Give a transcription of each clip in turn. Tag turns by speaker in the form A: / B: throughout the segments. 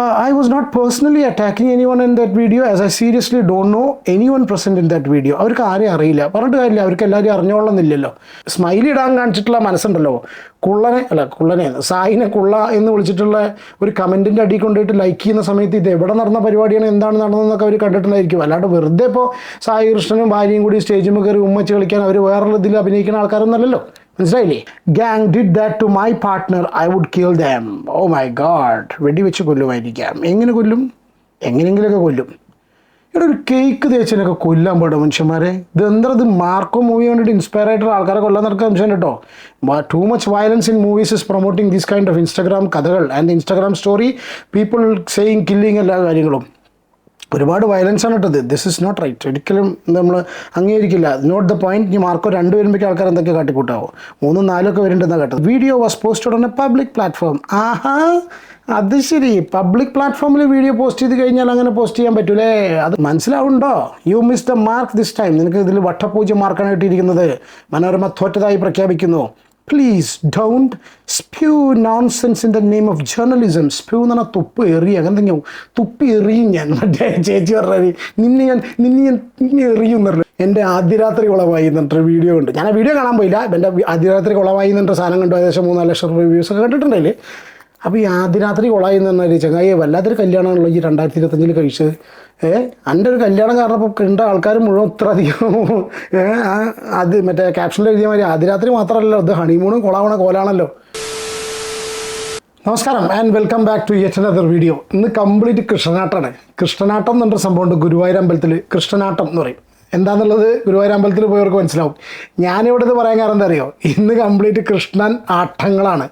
A: I was not personally attacking anyone in that video as I seriously don't know anyone present in that video. അവർക്ക് ആരെയും അറിയില്ല, പറഞ്ഞിട്ട് കാര്യമില്ല, അവർക്ക് എല്ലാവരും അറിഞ്ഞോളന്നില്ലല്ലോ. സ്മൈലി ഇടാൻ കാണിച്ചിട്ടുള്ള മനസ്സുണ്ടല്ലോ, കുള്ളനെ സായിനെ കുള്ള എന്ന് വിളിച്ചിട്ടുള്ള ഒരു കമൻറ്റിൻ്റെ അടിയിൽ കൊണ്ടുപോയിട്ട് ലൈക്ക് ചെയ്യുന്ന സമയത്ത് ഇത് എവിടെ നടന്ന പരിപാടിയാണ്, എന്താണ് നടന്നതെന്നൊക്കെ അവർ കണ്ടിട്ടുണ്ടായിരിക്കും. അല്ലാണ്ട് വെറുതെ ഇപ്പോൾ സായി കൃഷ്ണനും ഭാര്യയും കൂടി സ്റ്റേജിൽ കയറി ഉമ്മച്ച് കളിക്കാൻ അവർ വേറൊരു ഇതിൽ അഭിനയിക്കുന്ന ആൾക്കാരൊന്നല്ലല്ലോ. മനസ്സിലായില്ലേ? Gang did that to my partner, I would kill them. Oh my God, വെടിവെച്ച് കൊല്ലുമായിരിക്കാം. എങ്ങനെ കൊല്ലും? എങ്ങനെയെങ്കിലുമൊക്കെ കൊല്ലും. ഇവിടെ ഒരു കേക്ക് തേച്ചിനൊക്കെ കൊല്ലാൻ പാടും മനുഷ്യന്മാരെ. ഇത് എന്താ, ഇത് മാർക്കോ മൂവി കണ്ടിട്ട് ഇൻസ്പയർ ആയിട്ടുള്ള ആൾക്കാരെ കൊല്ലാൻ നടക്കാൻ മനുഷ്യൻ കേട്ടോ. Too much violence in movies is promoting this kind of Instagram കഥകൾ and Instagram story, people saying killing, എല്ലാ കാര്യങ്ങളും. ഒരുപാട് വയലൻസ് ആണ് ഇട്ടത്. This is not right. ഒരിക്കലും നമ്മൾ അംഗീകരിക്കില്ല. Not the point. ഇനി മാർക്കോ 2 വരുമ്പോഴേക്കും ആൾക്കാർ എന്തൊക്കെ കാട്ടിക്കൂട്ടാവോ, 3, 4 ഒക്കെ വരുന്നുണ്ടെന്നാണ് കേട്ടത്. Video was posted on a public platform. ആഹാ, അത് ശരി. പബ്ലിക് പ്ലാറ്റ്ഫോമിൽ വീഡിയോ പോസ്റ്റ് ചെയ്ത് കഴിഞ്ഞാൽ അങ്ങനെ പോസ്റ്റ് ചെയ്യാൻ പറ്റൂലേ? അത് മനസ്സിലാവുണ്ടോ? You miss the mark this time. നിനക്ക് ഇതിൽ വട്ടപൂജ്യം മാർക്കാണ് കിട്ടിയിരിക്കുന്നത്. മനോരമ തോറ്റതായി പ്രഖ്യാപിക്കുന്നു. Please don't spew nonsense in the name of journalism. Spew എന്ന് പറഞ്ഞാൽ തുപ്പ് എറിയും, അങ്ങനെ തന്നെ തുപ്പി എറിയും. ഞാൻ മറ്റേ ചേച്ചി പറഞ്ഞത് നിന്നെ ഞാൻ എറിയും എന്ന് പറഞ്ഞു. എൻ്റെ ആദ്യരാത്രി കുളമായി എന്നിട്ട് വീഡിയോ ഉണ്ട്. ഞാൻ ആ വീഡിയോ കാണാൻ പോയില്ല. എൻ്റെ ആദ്യരാത്രി കുളമായി എന്നിട്ട് സാധനം കണ്ടു. ഏകദേശം 3-4 ലക്ഷം റിവ്യൂസ് ഒക്കെ കണ്ടിട്ടുണ്ടല്ലേ. അപ്പോൾ ഈ ആദ്യരാത്രി കുളമായി എന്ന് പറഞ്ഞാൽ ചങ്ങായി വല്ലാത്തൊരു കല്യാണമാണല്ലോ ഈ 2025 കഴിച്ചത്. എൻ്റെ ഒരു കല്യാണം കാരണം ഇപ്പോൾ കണ്ട ആൾക്കാർ മുഴുവൻ ഇത്ര അധികം അത് മറ്റേ ക്യാപ്ഷനിൽ എഴുതിയ മാതിരി ആദ്യരാത്രി മാത്രമല്ലല്ലോ, ഇത് ഹണിമൂണും കൊളാവണ കോലാണല്ലോ. നമസ്കാരം and welcome back to yet another video. ഇന്ന് കംപ്ലീറ്റ് കൃഷ്ണനാട്ടമാണ്. കൃഷ്ണനാട്ടം എന്നൊരു സംഭവമുണ്ട് ഗുരുവായൂർ അമ്പലത്തിൽ. കൃഷ്ണനാട്ടം എന്ന് പറയും. എന്താണെന്നുള്ളത് ഗുരുവായൂർ അമ്പലത്തിൽ പോയവർക്ക് മനസ്സിലാവും. ഞാനിവിടെ ഇത് പറയാൻ കാരണം എന്താ അറിയോ, ഇന്ന് കംപ്ലീറ്റ് കൃഷ്ണൻ ആട്ടങ്ങളാണ്.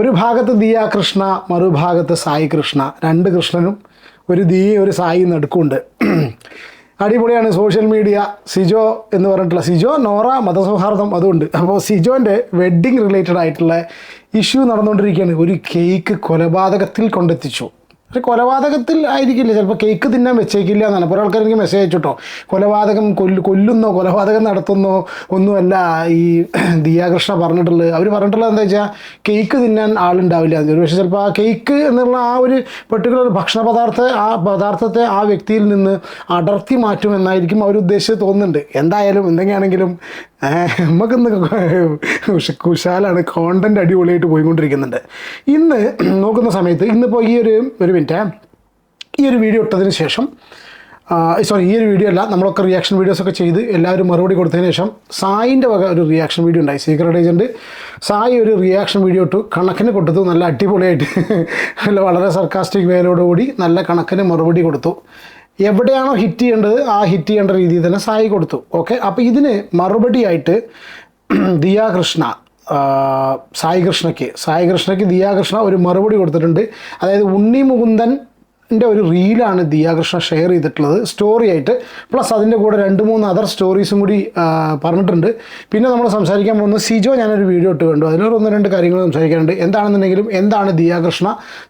A: ഒരു ഭാഗത്ത് ദിയ കൃഷ്ണ, മറുഭാഗത്ത് സായി കൃഷ്ണ. 2 കൃഷ്ണനും ഒരു ദിയ ഒരു സായി നടുക്കുണ്ട്. അടിപൊളിയാണ്. സോഷ്യൽ മീഡിയ സിജോ എന്ന് പറഞ്ഞിട്ടുള്ള സിജോ നോറ മതസൗഹാർദ്ദം അതുകൊണ്ട്. അപ്പോൾ സിജോൻ്റെ വെഡ്ഡിങ് റിലേറ്റഡ് ആയിട്ടുള്ള ഇഷ്യൂ നടന്നുകൊണ്ടിരിക്കുകയാണ്. ഒരു കേക്ക് കൊലപാതകത്തിൽ കൊണ്ടെത്തിച്ചു. പക്ഷേ കൊലപാതകത്തിൽ ആയിരിക്കില്ല, ചിലപ്പോൾ കേക്ക് തിന്നാൻ വെച്ചേക്കില്ല എന്നാണ്. അപ്പോൾ ആൾക്കാർ എനിക്ക് മെസ്സേജ് അയച്ചിട്ടോ, കൊലപാതകം കൊല്ലുന്നോ കൊലപാതകം നടത്തുന്നോ ഒന്നുമല്ല ഈ ദിയാകൃഷ്ണ പറഞ്ഞിട്ടുള്ളത്. അവർ പറഞ്ഞിട്ടുള്ളത് എന്താ വെച്ചാൽ കേക്ക് തിന്നാൻ ആളുണ്ടാവില്ല. ഒരു പക്ഷേ ചിലപ്പോൾ ആ കേക്ക് എന്നുള്ള ആ ഒരു പെർട്ടിക്കുലർ ഭക്ഷണ പദാർത്ഥത്തെ ആ വ്യക്തിയിൽ നിന്ന് അടർത്തി മാറ്റുമെന്നായിരിക്കും അവർ ഉദ്ദേശിച്ച് തോന്നുന്നുണ്ട്. എന്തായാലും എന്തെങ്കിലാണെങ്കിലും നമുക്കിന്ന് കുശാലാണ്. കോണ്ടന്റ് അടിപൊളിയായിട്ട് പോയിക്കൊണ്ടിരിക്കുന്നുണ്ട്. ഇന്ന് നോക്കുന്ന സമയത്ത് ഇന്നിപ്പോൾ ഈ ഒരു മിനിറ്റ് ഈ ഒരു വീഡിയോ ഇട്ടതിന് ശേഷം ഈ ഒരു വീഡിയോ അല്ല, നമ്മളൊക്കെ റിയാക്ഷൻ വീഡിയോസൊക്കെ ചെയ്ത് എല്ലാവരും മറുപടി കൊടുത്തതിന് ശേഷം സായിൻ്റെ വക ഒരു റിയാക്ഷൻ വീഡിയോ ഉണ്ടായി. സീക്രട്ട് ഏജൻറ്റ് സായി ഒരു റിയാക്ഷൻ വീഡിയോ ഇട്ടു. കണക്കിന് കൊടുത്തു, നല്ല അടിപൊളിയായിട്ട് വളരെ സർക്കാസ്റ്റിക് വേലോടുകൂടി നല്ല കണക്കിന് മറുപടി കൊടുത്തു. എവിടെയാണോ ഹിറ്റ് ചെയ്യേണ്ടത് ആ ഹിറ്റ് ചെയ്യേണ്ട രീതിയിൽ തന്നെ സായി കൊടുത്തു. ഓക്കെ, അപ്പോൾ ഇതിന് മറുപടിയായിട്ട് ദിയാകൃഷ്ണ സായി കൃഷ്ണയ്ക്ക് ദിയാകൃഷ്ണ ഒരു മറുപടി കൊടുത്തിട്ടുണ്ട്. അതായത് ഉണ്ണി മുകുന്ദൻ്റെ ഒരു റീലാണ് ദിയാകൃഷ്ണ ഷെയർ ചെയ്തിട്ടുള്ളത് സ്റ്റോറി ആയിട്ട്. പ്ലസ് അതിൻ്റെ കൂടെ 2-3 അതർ സ്റ്റോറീസും കൂടി പറഞ്ഞിട്ടുണ്ട്. പിന്നെ നമ്മൾ സംസാരിക്കാൻ പോകുന്നത് സിജോ ഞാനൊരു വീഡിയോ ഇട്ട് കണ്ടു. അതിലൊരു 1-2 കാര്യങ്ങൾ സംസാരിക്കാനുണ്ട്. എന്താണെന്നുണ്ടെങ്കിലും എന്താണ് ദിയാകൃഷ്ണ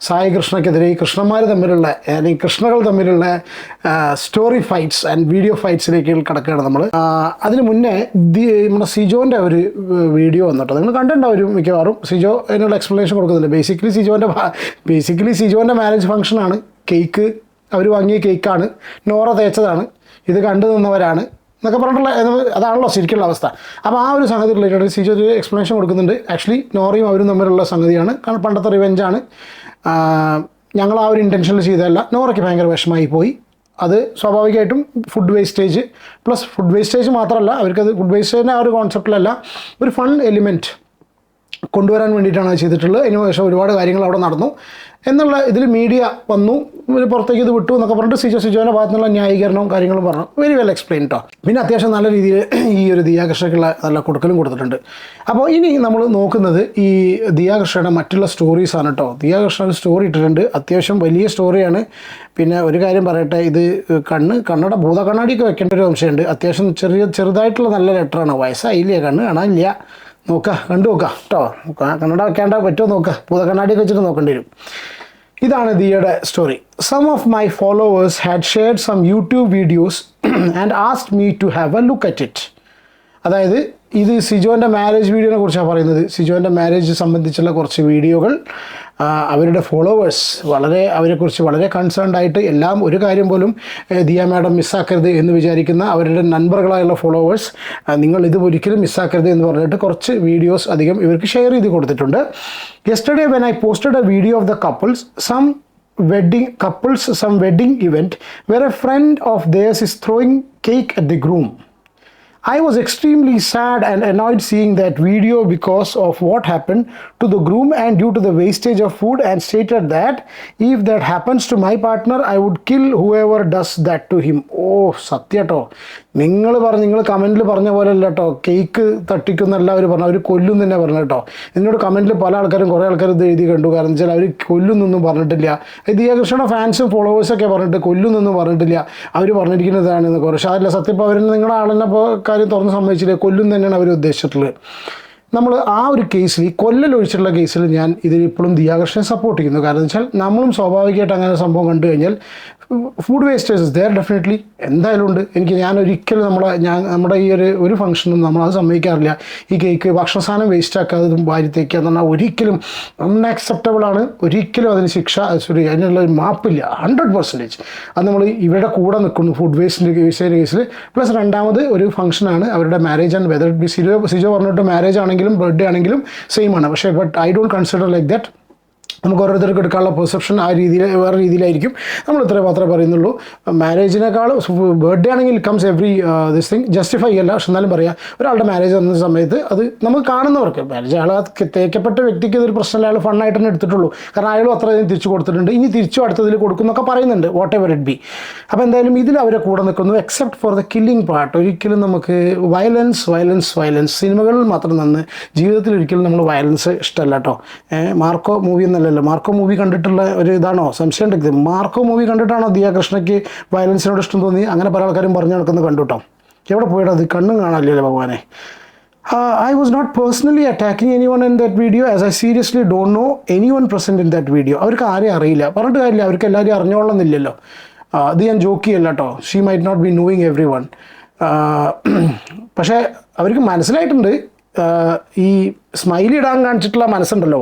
A: സായി കൃഷ്ണയ്ക്കെതിരെ ഈ കൃഷ്ണന്മാർ തമ്മിലുള്ള അല്ലെങ്കിൽ കൃഷ്ണകൾ തമ്മിലുള്ള സ്റ്റോറി ഫൈറ്റ്സ് ആൻഡ് വീഡിയോ ഫൈറ്റ്സിലേക്ക് കിടക്കുകയാണ് നമ്മൾ. അതിന് മുന്നേ നമ്മുടെ സിജോൻ്റെ ഒരു വീഡിയോ വന്നിട്ട് നിങ്ങൾ കണ്ടിട്ടുണ്ടാവും മിക്കവാറും. സിജോ അതിനുള്ള എക്സ്പ്ലനേഷൻ കൊടുക്കുന്നില്ല. ബേസിക്കലി സിജോൻ്റെ മാരേജ് ഫംഗ്ഷനാണ്. കേക്ക് അവർ വാങ്ങിയ കേക്കാണ്, നോറ തേച്ചതാണ്, ഇത് കണ്ടു നിന്നവരാണ് എന്നൊക്കെ പറഞ്ഞിട്ടുള്ള അതാണല്ലോ ശരിക്കുള്ള അവസ്ഥ. അപ്പോൾ ആ ഒരു സംഗതി റിലേറ്റഡ് സിജോ ഒരു എക്സ്പ്ലനേഷൻ കൊടുക്കുന്നുണ്ട്. ആക്ച്വലി നോറയും അവരും തമ്മിലുള്ള സംഗതിയാണ്. കാരണം പണ്ടത്തെ റിവെഞ്ചാണ്. ഞങ്ങൾ ആ ഒരു ഇൻറ്റൻഷനിൽ ചെയ്തതല്ല. നോറയ്ക്ക് ഭയങ്കര വിഷമമായി പോയി. അത് സ്വാഭാവികമായിട്ടും ഫുഡ് വേസ്റ്റേജ് മാത്രമല്ല, അവർക്കത് ഫുഡ് വേസ്റ്റേജിൻ്റെ ആ ഒരു കോൺസെപ്റ്റിലല്ല, ഒരു ഫൺ എലിമെൻറ്റ് കൊണ്ടുവരാൻ വേണ്ടിയിട്ടാണ് അത് ചെയ്തിട്ടുള്ളത്. അതിന് ശേഷം ഒരുപാട് കാര്യങ്ങൾ അവിടെ നടന്നു എന്നുള്ള ഇതിൽ മീഡിയ വന്നു, പുറത്തേക്ക് ഇത് വിട്ടു എന്നൊക്കെ പറഞ്ഞിട്ട് സിജോൻ്റെ ഭാഗത്തു നിന്നുള്ള ന്യായീകരണവും കാര്യങ്ങളും പറഞ്ഞു. വെരി വെൽ എക്സ്പ്ലെയിൻ കേട്ടോ. പിന്നെ അത്യാവശ്യം നല്ല രീതിയിൽ ഈ ഒരു ദിയാകൃഷ്ണയ്ക്കുള്ള നല്ല കൊടുക്കലും കൊടുത്തിട്ടുണ്ട്. അപ്പോൾ ഇനി നമ്മൾ നോക്കുന്നത് ഈ ദിയാകൃഷ്ണയുടെ മറ്റുള്ള സ്റ്റോറീസാണ് കേട്ടോ. ദിയാകൃഷ്ണ ഒരു സ്റ്റോറി ഇട്ടിട്ടുണ്ട്, അത്യാവശ്യം വലിയ സ്റ്റോറിയാണ്. പിന്നെ ഒരു കാര്യം പറയട്ടെ, ഇത് ഭൂതകണ്ണാടിയൊക്കെ വെക്കേണ്ട ഒരു സംശയമുണ്ട്. അത്യാവശ്യം ചെറുതായിട്ടുള്ള നല്ല ലെറ്ററാണ്. വയസ്സായില്ലേ, കണ്ണ് കാണാനില്ല. കണ്ടു നോക്കാം കേട്ടോ. കണ്ണട വെക്കേണ്ട പറ്റുമോ നോക്കാം. ഭൂതകണ്ണാടിയൊക്കെ വെച്ചിട്ട് നോക്കേണ്ടി വരും. ഇതാണ് ദിയയുടെ story. Some of my followers had shared some YouTube videos and asked me to have a look at it. അതായത് ഇത് സിജോൻ്റെ മാരേജ് വീഡിയോനെ കുറിച്ചാണ് പറയുന്നത്. സിജോൻ്റെ മാരേജ് സംബന്ധിച്ചുള്ള കുറച്ച് വീഡിയോകൾ അവരുടെ ഫോളോവേഴ്സ് അവരെക്കുറിച്ച് വളരെ കൺസേൺഡ് ആയിട്ട് എല്ലാം ഒരു കാര്യം പോലും ദിയ മാഡം മിസ്സാക്കരുത് എന്ന് വിചാരിക്കുന്ന അവരുടെ നൻപറുകളായുള്ള ഫോളോവേഴ്സ് നിങ്ങൾ ഇത് ഒരിക്കലും മിസ്സാക്കരുത് എന്ന് പറഞ്ഞിട്ട് കുറച്ച് വീഡിയോസ് അധികം ഇവർക്ക് ഷെയർ ചെയ്ത് കൊടുത്തിട്ടുണ്ട്. Yesterday when I posted A video of the couples some wedding event where a friend of theirs is throwing cake at the groom. I was extremely sad and annoyed seeing that video because of what happened to the groom and due to the wastage of food, and stated that if that happens to my partner I would kill whoever does that to him. Oh, സത്യാട്ടോ, നിങ്ങൾ കമൻറ്റിൽ പറഞ്ഞ പോലെ അല്ല കേട്ടോ, cake തട്ടിക്കുന്ന എല്ലാവരും പറഞ്ഞു, അവർ കൊല്ലും തന്നെ പറഞ്ഞു കേട്ടോ. എന്നോട് കമൻറ്റിൽ പല ആൾക്കാരും കുറേ ആൾക്കാർ ഇത് എഴുതി കണ്ടു. കാരണം വെച്ചാൽ അവർ കൊല്ലുന്നൊന്നും പറഞ്ഞിട്ടില്ല. ദിയാകൃഷ്ണയുടെ ഫാൻസും ഫോളോവേഴ്സൊക്കെ പറഞ്ഞിട്ട് കൊല്ലുന്നൊന്നും പറഞ്ഞിട്ടില്ല. അവർ പറഞ്ഞിരിക്കുന്നതാണ് കുറച്ച് അതല്ല സത്യം. ഇപ്പോൾ അവർ നിങ്ങളുടെ ആളെന്നെ ഇപ്പോൾ കാര്യം തുറന്ന് സമ്മതിച്ചില്ലേ, കൊല്ലും തന്നെയാണ് അവർ ഉദ്ദേശിച്ചിട്ടുള്ളത്. നമ്മൾ ആ ഒരു കേസിൽ, ഈ കൊല്ലലൊഴിച്ചിട്ടുള്ള കേസിൽ ഞാൻ ഇതിലിപ്പോഴും ദിയാകൃഷ്ണനെ സപ്പോർട്ട് ചെയ്യുന്നു. കാരണം വെച്ചാൽ നമ്മളും സ്വാഭാവികമായിട്ട് അങ്ങനെ സംഭവം കണ്ടു കഴിഞ്ഞാൽ ഫുഡ് വേസ്റ്റേജസ് ദർ ഡെഫിനറ്റ്ലി എന്തായാലും ഉണ്ട്. ഞാൻ ഒരിക്കലും നമ്മുടെ ഈ ഒരു ഫംഗ്ഷനും നമ്മളത് സമ്മതിക്കാറില്ല. ഈ കേക്ക് ഭക്ഷണ സാധനം വേസ്റ്റ് ആക്കാതെ വാരി തേക്കുക എന്ന് പറഞ്ഞാൽ ഒരിക്കലും അൺആക്സെപ്റ്റബിൾ ആണ്. ഒരിക്കലും അതിന് അതിനുള്ള ഒരു മാപ്പില്ല 100%. അത് നമ്മൾ ഇവരുടെ കൂടെ നിൽക്കുന്നു ഫുഡ് വേസ്റ്റിൻ്റെ കേസിൽ. പ്ലസ് രണ്ടാമത് ഒരു ഫംഗ്ഷനാണ് അവരുടെ marriage and whether B Sijo പറഞ്ഞിട്ട് മാരേജ് ആണെങ്കിലും ബർത്ത്ഡേ ആണെങ്കിലും സെയിം ആണ്. പക്ഷേ I don't consider like that. നമുക്ക് ഓരോരുത്തർക്ക് എടുക്കാനുള്ള പെർസെപ്ഷൻ വേറെ രീതിയിലായിരിക്കും. നമ്മൾ ഇത്രേ മാത്രമേ പറയുന്നുള്ളൂ. മാരേജിനേക്കാൾ ബർത്ത്ഡേ ആണെങ്കിൽ comes every this thing justify അല്ല. പക്ഷെ എന്നാലും പറയാം, ഒരാളുടെ മാരേജ് വന്ന സമയത്ത് അത് നമുക്ക് കാണുന്നവർക്ക് മാരേജ് അയാൾ തേക്കപ്പെട്ട വ്യക്തിക്ക് ഇതൊരു പ്രശ്നമല്ല, അയാൾ ഫണ്ണായിട്ട് തന്നെ എടുത്തിട്ടുള്ളൂ. കാരണം അയാളും അത്രയും തിരിച്ചു കൊടുത്തിട്ടുണ്ട്, ഇനി തിരിച്ചു അടുത്തതിൽ കൊടുക്കുന്നൊക്കെ പറയുന്നുണ്ട്. What ever it be. അപ്പോൾ എന്തായാലും ഇതിൽ അവരെ കൂടെ നിൽക്കുന്നു. Except for the killing part. ഒരിക്കലും നമുക്ക് വയലൻസ് സിനിമകളിൽ മാത്രം നിന്ന് ജീവിതത്തിൽ ഒരിക്കലും നമ്മൾ വയലൻസ് ഇഷ്ടമല്ല കേട്ടോ. മാർക്കോ മൂവി എന്നല്ല, മാർക്കോ മൂവി കണ്ടിട്ടുള്ള ഒരു ഇതാണോ സംശയം ഉണ്ടെങ്കിൽ, മാർക്കോ മൂവി കണ്ടിട്ടാണോ ദിയാകൃഷ്ണയ്ക്ക് വയലൻസിനോട് ഇഷ്ടം തോന്നി? അങ്ങനെ പല ആൾക്കാരും പറഞ്ഞു നടക്കുന്നത് കണ്ടു കേട്ടോ. എവിടെ പോയിട്ടോ, അത് കണ്ണും കാണാനില്ലല്ലോ ഭഗവാനെ. I was not personally attacking anyone in that video as I seriously don't know anyone present in that video. അവർക്ക് ആരെയും അറിയില്ല, പറഞ്ഞിട്ട് കാര്യമില്ല, അവർക്ക് എല്ലാവരും അറിഞ്ഞോളന്നില്ലല്ലോ. അത് ഞാൻ ജോക്ക് ചെയ്യല്ല കേട്ടോ. She might not be knowing everyone. പക്ഷേ അവർക്ക് മനസ്സിലായിട്ടുണ്ട്. ഈ സ്മൈലി ഇടാൻ കാണിച്ചിട്ടുള്ള മനസ്സുണ്ടല്ലോ,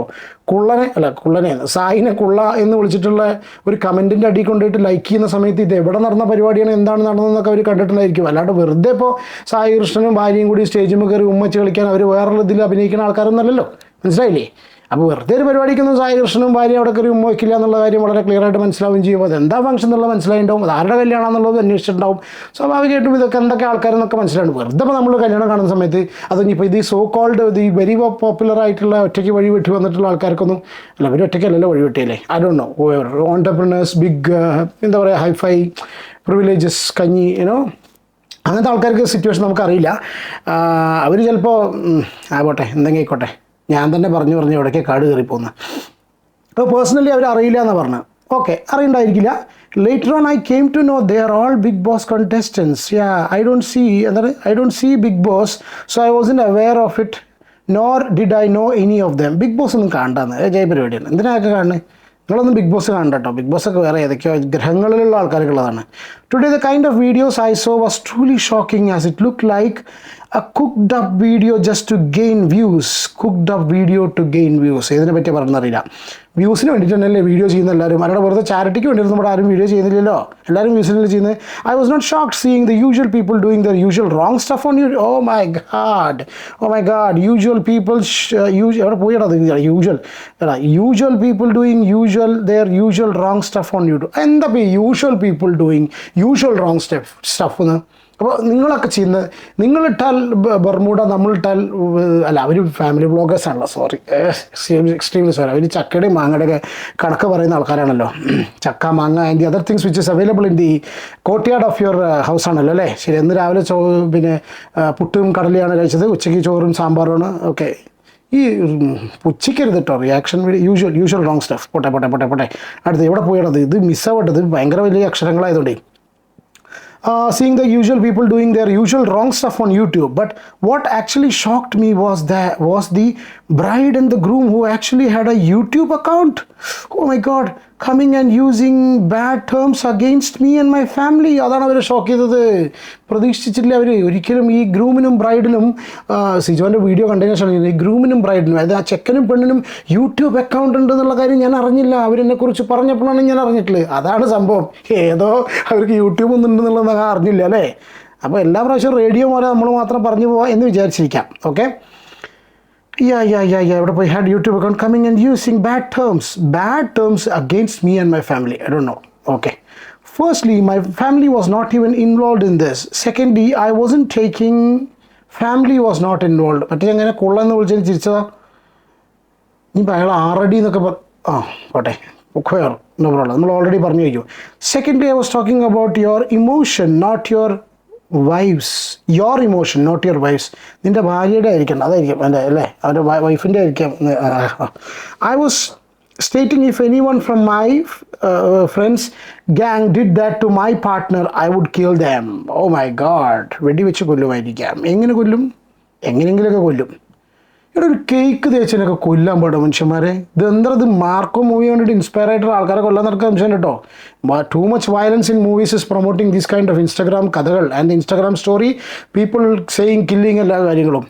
A: സായിനെ കുള്ള എന്ന് വിളിച്ചിട്ടുള്ള ഒരു കമൻറ്റിൻ്റെ അടി കൊണ്ടിട്ട് ലൈക്ക് ചെയ്യുന്ന സമയത്ത് ഇത് എവിടെ നടന്ന പരിപാടിയാണ്, എന്താണ് നടന്നതെന്നൊക്കെ അവർ കണ്ടിട്ടുണ്ടായിരിക്കും. അല്ലാണ്ട് വെറുതെ ഇപ്പോൾ സായി കൃഷ്ണനും ഭാര്യയും കൂടി സ്റ്റേജിൽ കയറി ഉമ്മച്ച് കളിക്കാൻ അവർ വേറെ ഇതിൽ അഭിനയിക്കുന്ന ആൾക്കാരൊന്നുമല്ലല്ലോ. മനസ്സിലായില്ലേ? അപ്പോൾ വെറുതെ ഒരു പരിപാടിക്കൊന്നും സായി കൃഷ്ണനും ഭാര്യ അവിടെ കയറി ഉമ്മ വയ്ക്കില്ല എന്നുള്ള കാര്യം വളരെ ക്ലിയർ ആയിട്ട് മനസ്സിലാവുകയും ചെയ്യും. അത് എന്താ ഫംഗ്ഷൻ എന്നുള്ളത് മനസ്സിലായിട്ടുണ്ടാവും, അത് ആരുടെ കല്യാണം എന്നുള്ളത് അന്വേഷിച്ചിട്ടുണ്ടാവും. സ്വാഭാവികമായിട്ടും ഇതൊക്കെ എന്തൊക്കെ ആൾക്കാരെന്നൊക്കെ മനസ്സിലാവും. വെറുതെ ഇപ്പോൾ നമ്മൾ കല്യാണം കാണുന്ന സമയത്ത് അതിനിപ്പോൾ ഇത് സോ കോൾഡ് ഈ വെരി പോപ്പുലർ ആയിട്ടുള്ള ഒറ്റയ്ക്ക് വഴി വെട്ടി വന്നിട്ടുള്ള ആൾക്കാർക്കൊന്നും അല്ല, അവർ ഒറ്റയ്ക്കല്ലല്ലോ വഴി വെട്ടിയല്ലേ. I don't know, entrepreneurs, big എന്താ പറയുക, ഹൈഫൈ പ്രിവിലേജസ്, കഞ്ഞി അങ്ങനത്തെ ആൾക്കാർക്ക് സിറ്റുവേഷൻ നമുക്കറിയില്ല. അവർ ചിലപ്പോൾ ആവട്ടെ എന്തെങ്കിലും ആയിക്കോട്ടെ, ഞാൻ തന്നെ പറഞ്ഞു എവിടേക്ക് കാട് കയറിപ്പോകുന്നത്. അപ്പോൾ പേഴ്സണലി അവർ അറിയില്ല എന്നാണ് പറഞ്ഞത്. ഓക്കെ, അറിയണ്ടായിരിക്കില്ല. Later on I came to know they are all Bigg Boss contestants. I don't see Bigg Boss, so I wasn't aware of it nor did I know any of them. Bigg Boss ഒന്നും കാണണ്ടാന്ന് ജയ പരിപാടിയാണ്. എന്തിനൊക്കെ കാണുന്നത്? നിങ്ങളൊന്നും big boss കാണണ്ട കേട്ടോ. Big boss ഒക്കെ വേറെ ഏതൊക്കെയോ ഗ്രഹങ്ങളിലുള്ള ആൾക്കാർക്കുള്ളതാണ്. Today the kind of videos I saw was truly shocking as it look like a cooked up video just to gain views. ഇതിനെ പറ്റി പറഞ്ഞറിയില്ല. വ്യൂസിന് വേണ്ടിയിട്ട് തന്നെയല്ലേ വീഡിയോ ചെയ്യുന്ന എല്ലാവരും. അവരുടെ വെറുതെ ചാരിറ്റിക്ക് വേണ്ടിയിട്ട് നമ്മുടെ ആരും വീഡിയോ ചെയ്യുന്നില്ലല്ലോ, എല്ലാവരും വ്യൂസിനല്ലേ ചെയ്യുന്നത്. I was not shocked seeing the usual people doing their usual wrong stuff on YouTube. Oh my god usual people എവിടെ പോയിടാ usual people doing usual wrong stuff on YouTube. എന്താ usual people doing usual wrong stuff എന്ന്? അപ്പോൾ നിങ്ങളൊക്കെ ചെയ്യുന്നത്, നിങ്ങളിട്ടാൽ Bermuda, നമ്മളിട്ടാൽ അല്ല, അവർ ഫാമിലി ബ്ലോഗേഴ്സാണല്ലോ, സോറി, എക്സ്ട്രീംലി സോറി. അവർ ചക്കയുടെയും മാങ്ങയുടെയൊക്കെ കണക്ക് പറയുന്ന ആൾക്കാരാണല്ലോ. ചക്ക, മാങ്ങ and the other things which is available in the courtyard of your house ആണല്ലോ അല്ലേ? ശരി. ഇന്ന് രാവിലെ പിന്നെ പുട്ടും കടലയാണ് കഴിച്ചത്, ഉച്ചയ്ക്ക് ചോറും സാമ്പാറുമാണ്. ഓക്കെ, ഈ പുച്ഛിക്കരുത് കേട്ടോ. Reaction video usual wrong stuff. പോട്ടെ അടുത്ത് എവിടെ പോയിടത്? ഇത് മിസ്സാവട്ടത് ഭയങ്കര വലിയ അക്ഷരങ്ങളായതുകൊണ്ടേ. Seeing the usual people doing their usual wrong stuff on YouTube, but what actually shocked me was the bride and the groom who actually had a YouTube account. Oh my god, coming and using bad terms against me and my family. അതാണ് അവരെ shock ചെയ്തത്. പ്രതീക്ഷിച്ചിട്ടില്ല അവർ ഒരിക്കലും. ഈ ഗ്രൂമിനും ബ്രൈഡിനും സിജോൻ്റെ video കണ്ടതിന് ശേഷം ഈ ഗ്രൂമിനും ബ്രൈഡിനും, അതായത് ആ ചെക്കനും പെണ്ണിനും യൂട്യൂബ് അക്കൗണ്ട് ഉണ്ട് എന്നുള്ള കാര്യം ഞാൻ അറിഞ്ഞില്ല. അവരെന്നെക്കുറിച്ച് പറഞ്ഞപ്പോഴാണ് ഞാൻ അറിഞ്ഞിട്ടുള്ളത്. അതാണ് സംഭവം. ഏതോ അവർക്ക് യൂട്യൂബ് ഒന്നുണ്ടെന്നുള്ളത് അറിഞ്ഞില്ല അല്ലേ. അപ്പോൾ എല്ലാ പ്രാവശ്യവും റേഡിയോ പോലെ നമ്മൾ മാത്രം പറഞ്ഞു പോവാം എന്ന് വിചാരിച്ചിരിക്കാം. ഓക്കെ, ഇവിടെ പോയി had YouTube account coming and using bad terms against me and my family. I don't know. Okay, firstly, my family was not even involved in this. Secondly, I wasn't taking, family was not involved. മറ്റേ എങ്ങനെ കൊള്ളെന്ന് വിളിച്ചതിന് ചിരിച്ചതാ. നീ അയാൾ ആറടി എന്നൊക്കെ പോട്ടെ, no problem, നമ്മൾ already പറഞ്ഞു കഴിഞ്ഞു. Secondly, I was talking about your emotion, not your wife's. Your emotion not your wife's. നിൻ്റെ ഭാര്യയുടെ ആയിരിക്കണം, അതായിരിക്കും എൻ്റെ അല്ലേ, അവൻ്റെ വൈഫിൻ്റെ ആയിരിക്കാം. I was stating if anyone from my friends gang did that to my partner I would kill them. Oh my God, വെടിവെച്ച് കൊല്ലുമായിരിക്കാം. എങ്ങനെ കൊല്ലും? എങ്ങനെയെങ്കിലുമൊക്കെ കൊല്ലും. ഇവിടെ ഒരു കേക്ക് തേച്ചതിനൊക്കെ കൊല്ലാൻ പാടും മനുഷ്യന്മാരെ. ഇത് മാർക്കോ മൂവി കണ്ടിട്ട് ഇൻസ്പയർ ആയിട്ടുള്ള ആൾക്കാരെ കൊല്ലാൻ നടക്കുക മനുഷ്യൻ കേട്ടോ. Too much violence in movies is promoting this kind of Instagram കഥകൾ and Instagram story, people saying killing, എല്ലാ കാര്യങ്ങളും.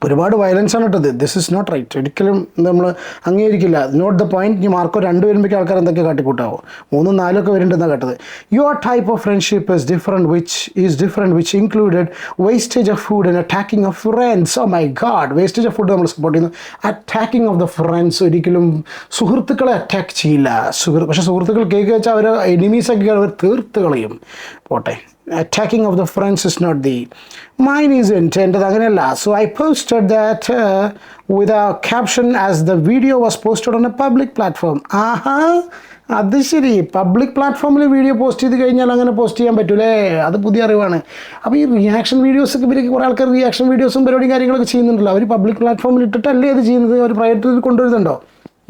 A: ഒരുപാട് വയലൻസ് ആണ് ഇട്ടത്. This is not right. ഒരിക്കലും നമ്മൾ അംഗീകരിക്കില്ല. Not the point. ഇനി മാർക്കോ 2 വരുമ്പോഴേക്കും ആൾക്കാർ എന്തൊക്കെ കാട്ടിക്കൂട്ടാവോ. 3, 4 ഒക്കെ വരുന്നുണ്ടെന്നാണ് കേട്ടത്. Your type of friendship is different which included wastage of food and attacking of friends. Oh my God, wastage of food നമ്മൾ സപ്പോർട്ട് ചെയ്യുന്നു. അറ്റാക്കിംഗ് ഓഫ് ദ ഫ്രണ്ട്സ്, ഒരിക്കലും സുഹൃത്തുക്കളെ അറ്റാക്ക് ചെയ്യില്ല. പക്ഷേ സുഹൃത്തുക്കൾ കേക്ക് വെച്ചാൽ അവർ എനിമീസൊക്കെ അവർ തീർത്ത് കളയും. പോട്ടെ, attacking of the friends is not the mine isn't entered അങ്ങനെയല്ല. So I posted that with a caption as the video was posted on a public platform. അത് ശരി, പബ്ലിക് പ്ലാറ്റ്ഫോമിൽ വീഡിയോ പോസ്റ്റ് ചെയ്ത് കഴിഞ്ഞാൽ അങ്ങനെ പോസ്റ്റ് ചെയ്യാൻ പറ്റൂലേ. അത് പുതിയ അറിവാണ്. അപ്പോൾ ഈ റിയാക്ഷൻ വീഡിയോസൊക്കെ ഇവർക്ക് കുറേ ആൾക്കാർ റിയാക്ഷൻ വീഡിയോസും പരിപാടിയും കാര്യങ്ങളൊക്കെ ചെയ്യുന്നുണ്ടല്ലോ. അവർ പബ്ലിക് പ്ലാറ്റ്ഫോമിൽ ഇട്ടിട്ടല്ലേ അത് ചെയ്യുന്നത്, അവർ പ്രൈവറ്റിൽ കൊണ്ടുവരുന്നുണ്ടോ?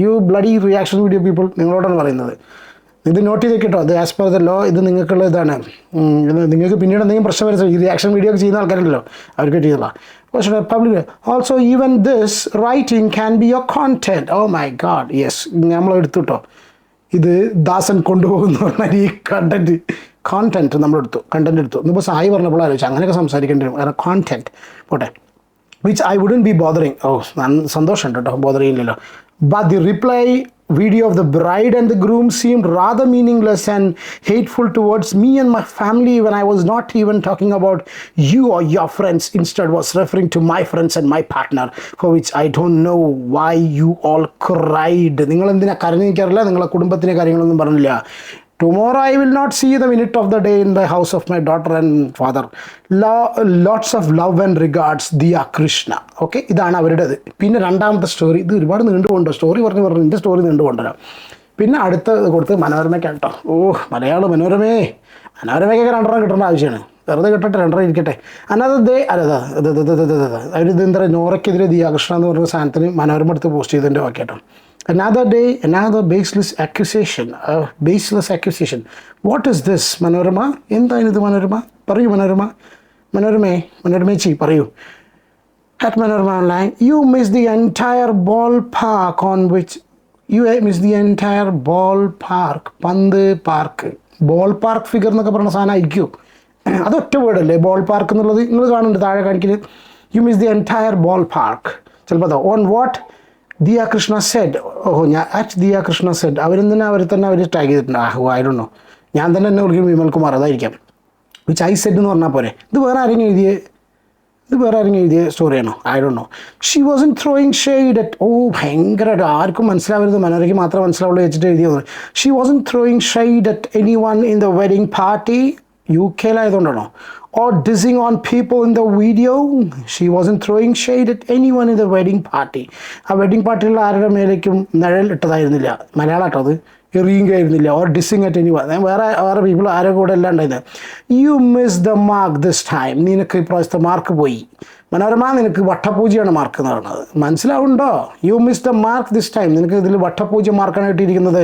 A: You bloody reaction video people, നിങ്ങളോടാണ് പറയുന്നത്. ഇത് നോട്ട് ചെയ്ത് കേട്ടോ. അത് ആസ് പെർ ദ ലോ ഇത് നിങ്ങൾക്കുള്ള ഇതാണ്. നിങ്ങൾക്ക് പിന്നീട് എന്തെങ്കിലും പ്രശ്നം വരുന്നത് ഈ റിയാക്ഷൻ വീഡിയോ ഒക്കെ ചെയ്യുന്ന ആൾക്കാരുണ്ടല്ലോ, അവർക്ക് ചെയ്തില്ല. പക്ഷേ public also even this writing can be your content. Oh my God, yes, നമ്മൾ എടുത്തുട്ടോ. ഇത് ദാസൻ കൊണ്ടുപോകുന്ന പറഞ്ഞാൽ ഈ കോണ്ടന്റ് നമ്മളെടുത്തു, കണ്ടന്റ് എടുത്തു. ഇന്നിപ്പോൾ സായി പറഞ്ഞപ്പോൾ ആലോചിച്ചു അങ്ങനെയൊക്കെ സംസാരിക്കേണ്ടി വരും. കാരണം കോണ്ടന്റ് പോട്ടെ, which I wouldn't be bothering. ഓ സന്തോഷമുണ്ട് കേട്ടോ, ബോദർ ചെയ്യില്ലല്ലോ. But the reply video of the bride and the groom seemed rather meaningless and hateful towards me and my family when I was not even talking about you or your friends. Instead was referring to my friends and my partner, for which I don't know why you all cried. നിങ്ങൾ എന്തിനാ കരഞ്ഞിരിക്കാറില്ല? നിങ്ങളെ കുടുംബത്തിൻ്റെ കാര്യങ്ങളൊന്നും പറഞ്ഞില്ല. Tomorrow I will not see the minute of the day in the house of my daughter and father. Lots of love and regards, Diya Krishna. Okay, ഇതാണ് അവരുടേത്. പിന്നെ രണ്ടാമത്തെ സ്റ്റോറി, ഇത് ഒരുപാട് നീണ്ടുകൊണ്ടോ സ്റ്റോറി പറഞ്ഞു എൻ്റെ സ്റ്റോറി നീണ്ടുകൊണ്ടുവരാം. പിന്നെ അടുത്ത കൊടുത്ത് മനോരമയ്ക്കാണ് കേട്ടോ. മലയാള മനോരമയ്ക്കൊക്കെ 2 കിട്ടേണ്ട ആവശ്യമാണ്. വെറുതെ കിട്ടട്ടെ, 2 ഇരിക്കട്ടെ. അല്ലാതെ അവരിത് എന്താ പറയുക, നോറയ്ക്കെതിരെ ദിയ കൃഷ്ണ എന്ന് പറഞ്ഞ സാധനത്തിന് മനോരമ എടുത്ത് പോസ്റ്റ് ചെയ്തതിൻ്റെ വാക്ക് കേട്ടോ. Another day, another baseless accusation. What is this, Manorama? എന്താണിത് Manorama? പറയൂ Manorama. മനോരമേച്ചി പറയൂ. At Manorama Online, you missed the entire ballpark പന്ത് പാർക്ക്. ബോൾ പാർക്ക് ഫിഗർ എന്നൊക്കെ പറഞ്ഞ സാധനം അയക്കൂ. അതൊറ്റ വേർഡല്ലേ ബോൾ പാർക്ക് എന്നുള്ളത്? നിങ്ങൾ കാണുന്നുണ്ട് താഴെ കാണിക്കുന്നത്. You miss the entire ballpark. ചിലപ്പോൾ on what Diya Krishna said. At Diya Krishna said. അവർ ടാഗ് ചെയ്തിട്ടുണ്ട്. I don't know. ഞാൻ തന്നെ എന്നെ വിളിക്കും വിമൽ കുമാർ, അതായിരിക്കാം. വിച്ച് ഐ സെഡ് എന്ന് പറഞ്ഞാൽ പോരെ. ഇത് വേറെ ആരെങ്കിലും എഴുതിയ സ്റ്റോറിയാണോ? I don't know. She wasn't throwing shade at. ഭയങ്കരമായിട്ട് ആർക്കും മനസ്സിലാവരുത്, മനോരയ്ക്ക് മാത്രം മനസ്സിലാവുള്ളൂ വെച്ചിട്ട് എഴുതിയത്. She wasn't throwing shade at anyone in the wedding party. UK-ലായതുകൊണ്ടാണോ? Or dissing on people in the video. She wasn't throwing shade at anyone in the wedding party. ആ വെഡിങ് പാർട്ടിയിലുള്ള ആരുടെ മേലേക്കും നിഴൽ ഇട്ടതായിരുന്നില്ല. മലയാളമാട്ടോ അത്, എറിയുകയായിരുന്നില്ല. Or dissing at anyone. വേറെ പീപ്പിൾ ആരുടെ കൂടെ എല്ലാം ഉണ്ടായിരുന്നത്. You miss the mark this time. നിനക്ക് ഇപ്രാവശ്യത്തെ മാർക്ക് പോയി. മനോരമ, നിനക്ക് വട്ടപൂജയാണ് മാർക്ക് എന്ന് പറയുന്നത്. മനസ്സിലാവുണ്ടോ? You miss the mark this time. നിനക്ക് ഇതിൽ വട്ടപൂജ മാർക്കാണ് കിട്ടിയിരിക്കുന്നത്.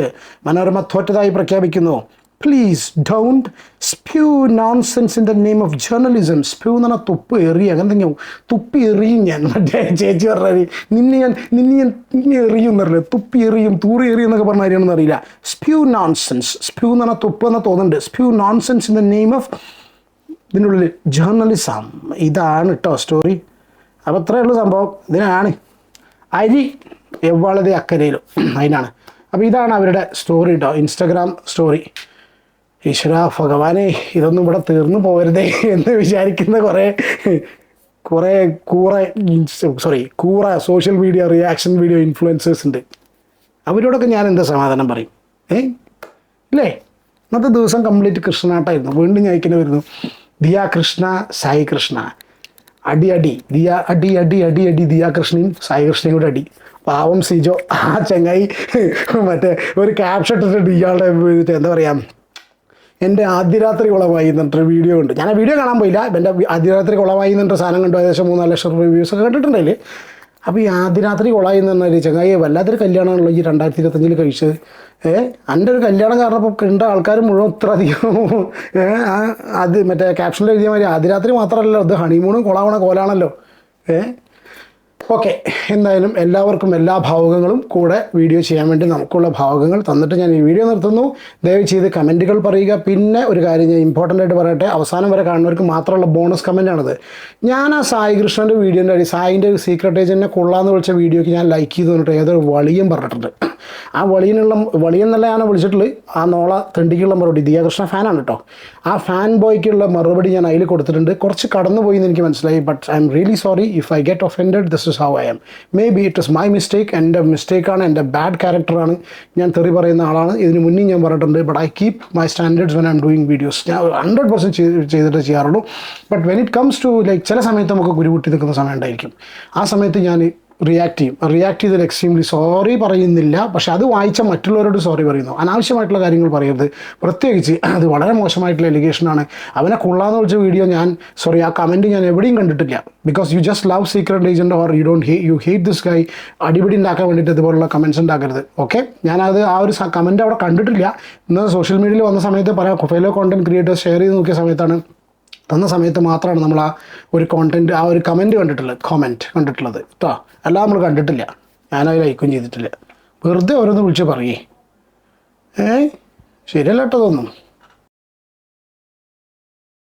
A: മനോരമ തോറ്റതായി പ്രഖ്യാപിക്കുന്നു. Please don't spew nonsense in the name of journalism. Spew എന്ന് പറഞ്ഞാൽ തുപ്പ് എറിയും, അങ്ങനെ തന്നെ തുപ്പി എറിയും ഞാൻ. മറ്റേ ചേച്ചി പറഞ്ഞാൽ നിന്നെ എറിയും എന്നറിയില്ല, തുപ്പി എറിയും തൂറി എറിയും എന്നൊക്കെ പറഞ്ഞാൽ അറിയണമെന്ന് അറിയില്ല. സ്പ്യൂ നോൺസെൻസ്, സ്പ്യൂ എന്ന് പറഞ്ഞാൽ തുപ്പ് എന്ന് തോന്നുന്നുണ്ട്. Spew nonsense in the name of ഇതിനുള്ളിൽ ജേർണലിസം. ഇതാണ് കേട്ടോ സ്റ്റോറി. അപ്പോൾ ഇത്രയേ ഉള്ളൂ സംഭവം. ഇതിനാണ് അരി എവ്വാളത് അക്കരയിലും, അതിനാണ്. അപ്പോൾ ഇതാണ് അവരുടെ സ്റ്റോറി കേട്ടോ, ഇൻസ്റ്റഗ്രാം സ്റ്റോറി. ഈശ്വര ഭഗവാനെ, ഇതൊന്നും ഇവിടെ തീർന്നു പോകരുതേ എന്ന് വിചാരിക്കുന്ന കുറേ കൂറ social media reaction video influencers ഉണ്ട്. അവരോടൊക്കെ ഞാൻ എന്താ സമാധാനം പറയും? ഇല്ലേ? ഇന്നത്തെ ദിവസം കംപ്ലീറ്റ് കൃഷ്ണനാട്ടായിരുന്നു. വീണ്ടും ഞായിക്കുന്ന വരുന്നു, ദിയ കൃഷ്ണ സായി കൃഷ്ണ, അടി ദിയ അടി ദിയ കൃഷ്ണയും സായി കൃഷ്ണയും കൂടെ അടി. പാവം സിജോ ആ ചങ്ങായി മറ്റേ ഒരു ക്യാപ്ഷൻ ഇട്ടിട്ട് ഇയാളുടെ എന്താ പറയുക, എൻ്റെ ആദ്യ രാത്രി കുളമായി എന്നിട്ടൊരു വീഡിയോ ഉണ്ട്. ഞാൻ ആ വീഡിയോ കാണാൻ പോയില്ല. എൻ്റെ ആദ്യ രാത്രി കുളമായി എന്നിട്ട് സാധനം കണ്ടു. ഏകദേശം 3-4 ലക്ഷം റിവ്യൂസ് ഒക്കെ കണ്ടിട്ടുണ്ടല്ലേ. അപ്പോൾ ഈ ആദ്യ രാത്രി കുളമായി എന്ന് പറഞ്ഞാൽ ചങ്ങായി വല്ലാത്തൊരു കല്യാണമാണല്ലോ ഈ 2025 കഴിച്ചത്. എൻ്റെ ഒരു കല്യാണം കാരണം ഇപ്പോൾ കണ്ട ആൾക്കാർ മുഴുവൻ ഇത്ര അധികം അത് മറ്റേ ക്യാപ്ഷനിൽ എഴുതിയ മാതിരി ആദ്യ രാത്രി മാത്രമല്ലല്ലോ, ഇത് ഹണിമൂണും കോലാണല്ലോ. ഓക്കെ, എന്തായാലും എല്ലാവർക്കും എല്ലാ ഭാവുകങ്ങളും കൂടെ വീഡിയോ ചെയ്യാൻ വേണ്ടി നമുക്കുള്ള ഭാവുകങ്ങൾ തന്നിട്ട് ഞാൻ ഈ വീഡിയോ നിർത്തുന്നു. ദയവ് ചെയ്ത് കമൻറ്റുകൾ പറയുക. പിന്നെ ഒരു കാര്യം ഞാൻ ഇമ്പോർട്ടൻ്റ് ആയിട്ട് പറയട്ടെ, അവസാനം വരെ കാണുന്നവർക്ക് മാത്രമുള്ള ബോണസ് കമൻറ്റാണിത്. ഞാൻ ആ സായി കൃഷ്ണൻ്റെ വീഡിയോൻ്റെ അടി സായിൻ്റെ സീക്രട്ട് ഏജൻറ്റിനെ കൊള്ളാമെന്ന് വിളിച്ച വീഡിയോയ്ക്ക് ഞാൻ ലൈക്ക് ചെയ്ത് തന്നിട്ട് ഏതൊരു വളിയും പറഞ്ഞിട്ടുണ്ട്. ആ വളിയെന്നല്ല ഞാൻ വിളിച്ചിട്ടുള്ളത്, ആ നോള തെണ്ടിക്കുള്ള മറുപടി. ദിയാകൃഷ്ണ ഫാനാണ് കേട്ടോ. ആ ഫാൻ ബോയ്ക്കുള്ള മറുപടി ഞാൻ അതിൽ കൊടുത്തിട്ടുണ്ട്. കുറച്ച് കടന്നു പോയി എന്ന് എനിക്ക് മനസ്സിലായി. But I am really sorry if I get offended. This is how I M. May be it is my mistake. എൻ്റെ മിസ്റ്റേക്കാണ്, എൻ്റെ ബാഡ് ക്യാരക്ടറാണ്. ഞാൻ തെറി പറയുന്ന ആളാണ്. ഇതിന് മുന്നേ ഞാൻ പറഞ്ഞിട്ടുണ്ട്. But I keep my standards when I am doing videos. ഞാൻ 100% ചെയ്തിട്ട് ചെയ്യാറുള്ളൂ. But when it comes to like ചില സമയത്ത് നമുക്ക് കുരുപൊട്ടി നിൽക്കുന്ന സമയം ഉണ്ടായിരിക്കും. ആ സമയത്ത് ഞാൻ റിയാക്ട് ചെയ്തതിൽ എക്സ്ട്രീംലി സോറി പറയുന്നില്ല. പക്ഷെ അത് വായിച്ച മറ്റുള്ളവരോട് സോറി പറയുന്നു. അനാവശ്യമായിട്ടുള്ള കാര്യങ്ങൾ പറയരുത്. പ്രത്യേകിച്ച് അത് വളരെ മോശമായിട്ടുള്ള എലിഗേഷനാണ്. അവനെ കൊള്ളാന്ന് വിളിച്ച വീഡിയോ ആ കമൻറ്റ് ഞാൻ എവിടെയും കണ്ടിട്ടില്ല. Because you just love secret agent or you hate this guy. അടിപിടി ഉണ്ടാക്കാൻ വേണ്ടിയിട്ട് ഇതുപോലുള്ള കമൻറ്റ്സ് ഉണ്ടാക്കരുത്. ഓക്കെ, ഞാനത് ആ ഒരു കമൻറ്റ് അവിടെ കണ്ടിട്ടില്ല. ഇന്ന് സോഷ്യൽ മീഡിയയിൽ വന്ന സമയത്ത് പല ഫെലോ കോണ്ടന്റ് ക്രിയേറ്റേഴ്സ് ഷെയർ ചെയ്ത് നോക്കിയ സമയത്താണ്, തന്ന സമയത്ത് മാത്രമാണ് നമ്മൾ ആ ഒരു കോണ്ടൻറ്റ് ആ ഒരു കമൻറ്റ് കണ്ടിട്ടുള്ളത് കേട്ടോ. അല്ലാതെ നമ്മൾ കണ്ടിട്ടില്ല. ഞാനത് ലൈക്കും ചെയ്തിട്ടില്ല. വെറുതെ ഓരോന്ന് വിളിച്ച് പറയേ ശരിയല്ല കേട്ടോ തോന്നും.